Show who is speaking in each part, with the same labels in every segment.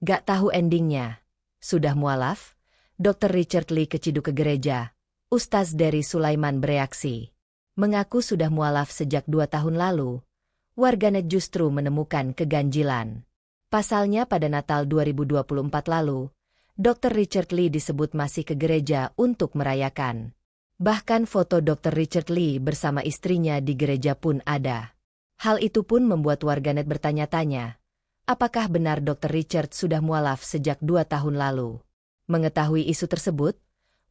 Speaker 1: Gak tahu endingnya. Sudah mualaf? Dr. Richard Lee keciduk ke gereja. Ustaz Dery Sulaiman bereaksi. Mengaku sudah mualaf sejak 2 tahun lalu. Warganet justru menemukan keganjilan. Pasalnya pada Natal 2024 lalu, Dr. Richard Lee disebut masih ke gereja untuk merayakan. Bahkan foto Dr. Richard Lee bersama istrinya di gereja pun ada. Hal itu pun membuat warganet bertanya-tanya, apakah benar Dr. Richard sudah mualaf sejak 2 tahun lalu? Mengetahui isu tersebut,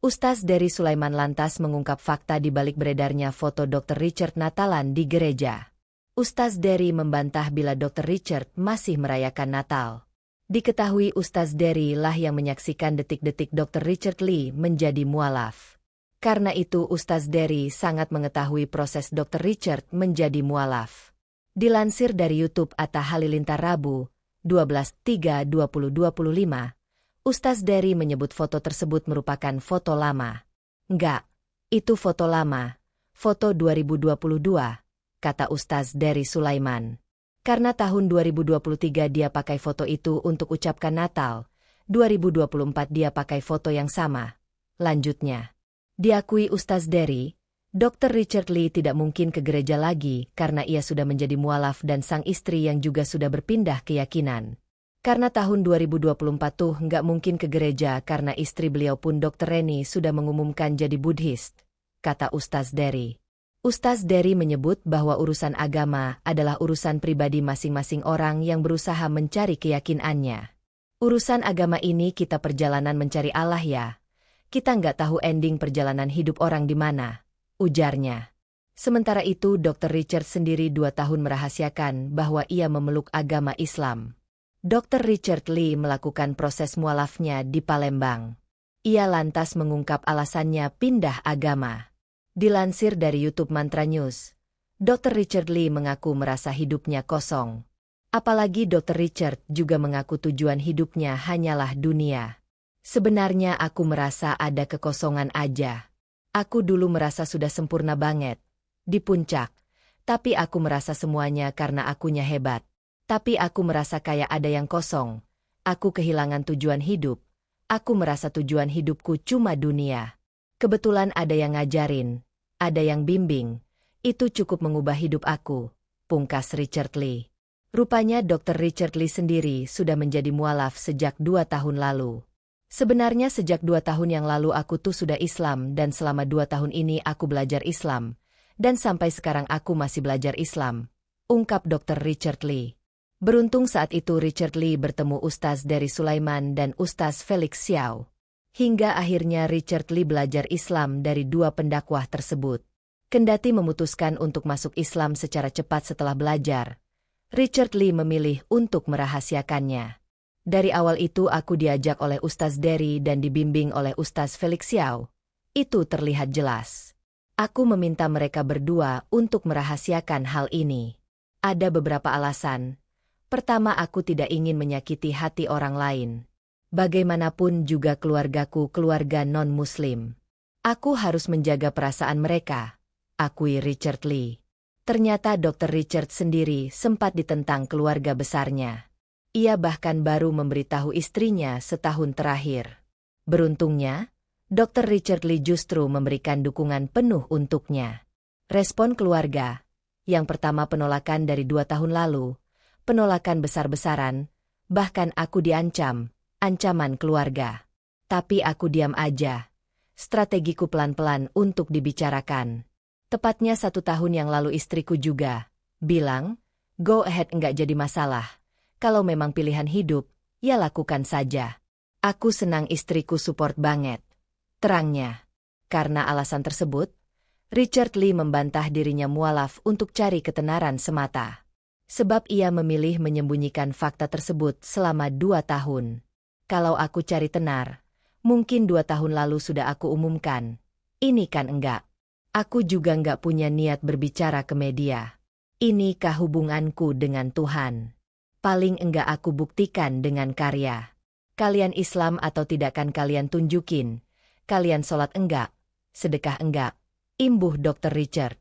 Speaker 1: Ustaz Dery Sulaiman lantas mengungkap fakta di balik beredarnya foto Dr. Richard Natalan di gereja. Ustaz Dery membantah bila Dr. Richard masih merayakan Natal. Diketahui Ustaz Dery lah yang menyaksikan detik-detik Dr. Richard Lee menjadi mualaf. Karena itu Ustaz Dery sangat mengetahui proses Dr. Richard menjadi mualaf. Dilansir dari YouTube Atta Halilintar Rabu, 12/3/2025, Ustaz Dery menyebut foto tersebut merupakan foto lama. Enggak, itu foto lama, foto 2022, kata Ustaz Dery Sulaiman. Karena tahun 2023 dia pakai foto itu untuk ucapkan Natal, 2024 dia pakai foto yang sama. Lanjutnya, diakui Ustaz Dery, Dr. Richard Lee tidak mungkin ke gereja lagi karena ia sudah menjadi mualaf dan sang istri yang juga sudah berpindah keyakinan. Karena tahun 2024 tuh nggak mungkin ke gereja karena istri beliau pun Dr. Reni sudah mengumumkan jadi Buddhis, kata Ustaz Dery. Ustaz Dery menyebut bahwa urusan agama adalah urusan pribadi masing-masing orang yang berusaha mencari keyakinannya. Urusan agama ini kita perjalanan mencari Allah ya. Kita nggak tahu ending perjalanan hidup orang di mana, ujarnya. Sementara itu Dr. Richard sendiri 2 tahun merahasiakan bahwa ia memeluk agama Islam. Dr. Richard Lee melakukan proses mualafnya di Palembang. Ia lantas mengungkap alasannya pindah agama. Dilansir dari YouTube Mantra News, Dr. Richard Lee mengaku merasa hidupnya kosong. Apalagi Dr. Richard juga mengaku tujuan hidupnya hanyalah dunia. Sebenarnya aku merasa ada kekosongan aja. Aku dulu merasa sudah sempurna banget, di puncak. Tapi aku merasa semuanya karena akunya hebat. Tapi aku merasa kayak ada yang kosong. Aku kehilangan tujuan hidup. Aku merasa tujuan hidupku cuma dunia. Kebetulan ada yang ngajarin, ada yang bimbing. Itu cukup mengubah hidup aku, pungkas Richard Lee. Rupanya Dr. Richard Lee sendiri sudah menjadi mualaf sejak 2 tahun lalu. Sebenarnya sejak 2 tahun yang lalu aku tuh sudah Islam dan selama 2 tahun ini aku belajar Islam. Dan sampai sekarang aku masih belajar Islam, ungkap Dr. Richard Lee. Beruntung saat itu Richard Lee bertemu Ustaz Dery Sulaiman dan Ustaz Felix Xiao. Hingga akhirnya Richard Lee belajar Islam dari 2 pendakwah tersebut. Kendati memutuskan untuk masuk Islam secara cepat setelah belajar, Richard Lee memilih untuk merahasiakannya. Dari awal itu aku diajak oleh Ustaz Dery dan dibimbing oleh Ustaz Felix Xiao. Itu terlihat jelas. Aku meminta mereka berdua untuk merahasiakan hal ini. Ada beberapa alasan. Pertama, aku tidak ingin menyakiti hati orang lain. Bagaimanapun juga keluargaku keluarga non-muslim. Aku harus menjaga perasaan mereka, akui Richard Lee. Ternyata Dr. Richard sendiri sempat ditentang keluarga besarnya. Ia bahkan baru memberitahu istrinya setahun terakhir. Beruntungnya, Dr. Richard Lee justru memberikan dukungan penuh untuknya. Respon keluarga, yang pertama penolakan dari 2 tahun lalu, penolakan besar-besaran, bahkan aku diancam. Ancaman keluarga. Tapi aku diam aja. Strategiku pelan-pelan untuk dibicarakan. Tepatnya 1 tahun yang lalu istriku juga bilang, go ahead enggak jadi masalah. Kalau memang pilihan hidup, ya lakukan saja. Aku senang istriku support banget. Terangnya. Karena alasan tersebut, Richard Lee membantah dirinya mualaf untuk cari ketenaran semata. Sebab ia memilih menyembunyikan fakta tersebut selama 2 tahun. Kalau aku cari tenar, mungkin 2 tahun lalu sudah aku umumkan. Ini kan enggak. Aku juga enggak punya niat berbicara ke media. Inikah hubunganku dengan Tuhan? Paling enggak aku buktikan dengan karya. Kalian Islam atau tidak kan kalian tunjukin. Kalian sholat enggak, sedekah enggak. Imbuh Dr. Richard.